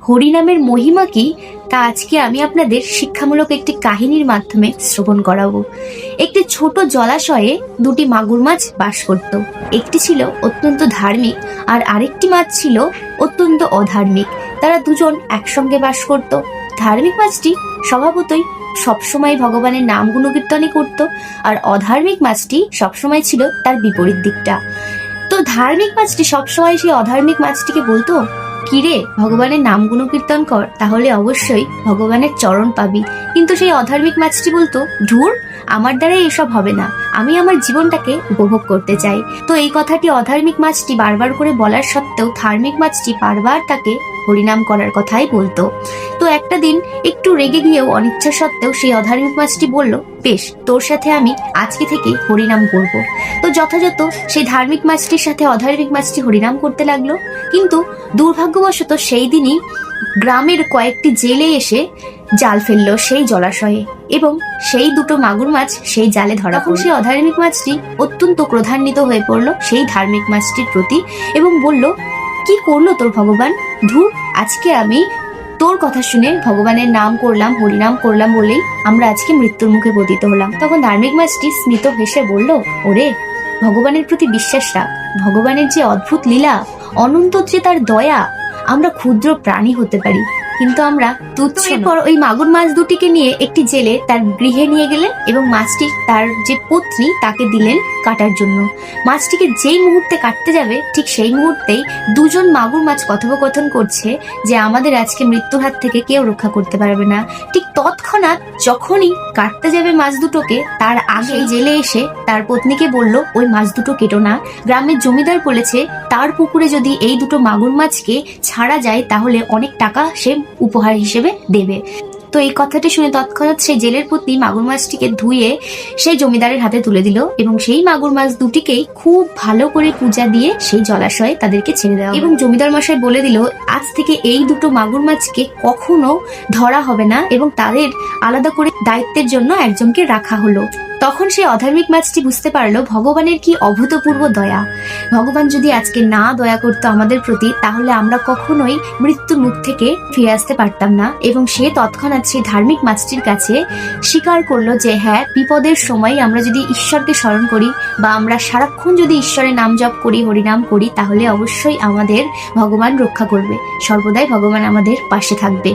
হরিনামের মহিমা কি তা আজকে আমি আপনাদের শিক্ষামূলক একটি কাহিনীর মাধ্যমে শ্রবণ করাবো। একটি ছোট জলাশয়ে দুটি মাগুর মাছ বাস করত। একটি ছিল অত্যন্ত ধার্মিক আর আরেকটি মাছ ছিল অত্যন্ত অধার্মিক। তারা দুজন একসঙ্গে বাস করত। ধার্মিক মাছটি স্বভাবতই সবসময় ভগবানের নাম গুণকীর্তনই করত, আর অধার্মিক মাছটি সবসময় ছিল তার বিপরীত দিকটা। তো ধার্মিক মাছটি সবসময় সেই অধার্মিক মাছটিকে বলতো, কিরে ভগবানের নাম গুণকীর্তন কর, তাহলে অবশ্যই ভগবানের চরণ পাবি। কিন্তু সেই অধার্মিক মাছটি বলতো, ধুর, আমার দ্বারাই এসব হবে না, আমি আমার জীবনটাকে উপভোগ করতে চাই। তো এই কথাটি অধার্মিক মাছটি বারবার করে বলার সত্ত্বেও ধার্মিক মাছটি বারবার তাকে হরিনাম করার কথাই বলতো। তো একটা দিন একটু রেগে গিয়েও অনিচ্ছা সত্ত্বেও সেই অধার্মিক মাছটি বলল, বেশ, তোর সাথে আমি আজকে থেকে হরিনাম করব। তো যথাযথ সেই ধার্মিক মাছটির সাথে অধার্মিক মাছটি হরিনাম করতে লাগলো। কিন্তু দুর্ভাগ্যবশত সেই দিনই গ্রামের কয়েকটি জেলে এসে জাল ফেললো সেই জলাশয়ে, এবং সেই দুটো মাগুর মাছ সেই জালে ধরা। তখন সেই অধার্মিক মাছটি অত্যন্ত ক্রোধান্বিত হয়ে পড়লো সেই ধার্মিক মাছটির প্রতি এবং বলল, কি করলো তোর ভগবান? ধুর, আজকে আমি তোর কথা শুনে ভগবানের নাম করলাম, হরিনাম করলাম বলেই আমরা আজকে মৃত্যুর মুখে পতিত হলাম। তখন ধার্মিক মাছটি স্মিত হেসে বলল, ওরে, ভগবানের প্রতি বিশ্বাস রাখ। ভগবানের যে অদ্ভুত লীলা, অনন্ত যে তার দয়া। আমরা ক্ষুদ্র প্রাণী হতে পারি, কিন্তু আমরা তুচ্ছ। এরপর ওই মাগুর মাছ দুটিকে নিয়ে একটি জেলে তার গৃহে নিয়ে গেলেন এবং মাছটি তার যে পত্নী তাকে দিলেন কাটার জন্য। মাছটিকে যেই মুহূর্তে কাটতে যাবে ঠিক সেই মুহূর্তেই দুজন মাগুর মাছ কথোপকথন করছে যে আমাদের আজকে মৃত্যুর হাত থেকে কেউ রক্ষা করতে পারবে না। ঠিক তৎক্ষণাৎ যখনই কাটতে যাবে মাছ দুটোকে, তার আগেই জেলে এসে তার পত্নীকে বলল, ওই মাছ দুটো কেটো না। গ্রামের জমিদার বলেছে তার পুকুরে যদি এই দুটো মাগুর মাছকে ছাড়া যায় তাহলে অনেক টাকা সে উপহার হিসেবে দেবে। তো এই কথাটি শুনে তৎক্ষণাৎ সেই জেলের পত্নী মাগুর মাছটিকে ধুয়ে সেই জমিদারের হাতে তুলে দিল এবং সেই মাগুর মাছ দুটিকেই খুব ভালো করে পূজা দিয়ে সেই জলাশয়ে তাদেরকে ছেড়ে দেওয়া। এবং জমিদার মশাই বলে দিল, আজ থেকে এই দুটো মাগুর মাছকে কখনো ধরা হবে না এবং তাদের আলাদা করে দায়িত্বের জন্য একজনকে রাখা হলো। তখন সেই অধার্মিক মাছটি বুঝতে পারলো ভগবানের কি অভূতপূর্ব দয়া। ভগবান যদি আজকে না দয়া করতো আমাদের প্রতি, তাহলে আমরা কখনোই মৃত্যুর মুখ থেকে ফিরে আসতে পারতাম না। এবং সে তৎক্ষণাৎ সেই ধার্মিক মাছটির কাছে স্বীকার করলো যে হ্যাঁ, বিপদের সময় আমরা যদি ঈশ্বরকে স্মরণ করি বা আমরা সারাক্ষণ যদি ঈশ্বরের নাম জপ করি, হরিনাম করি, তাহলে অবশ্যই আমাদের ভগবান রক্ষা করবে, সর্বদাই ভগবান আমাদের পাশে থাকবে।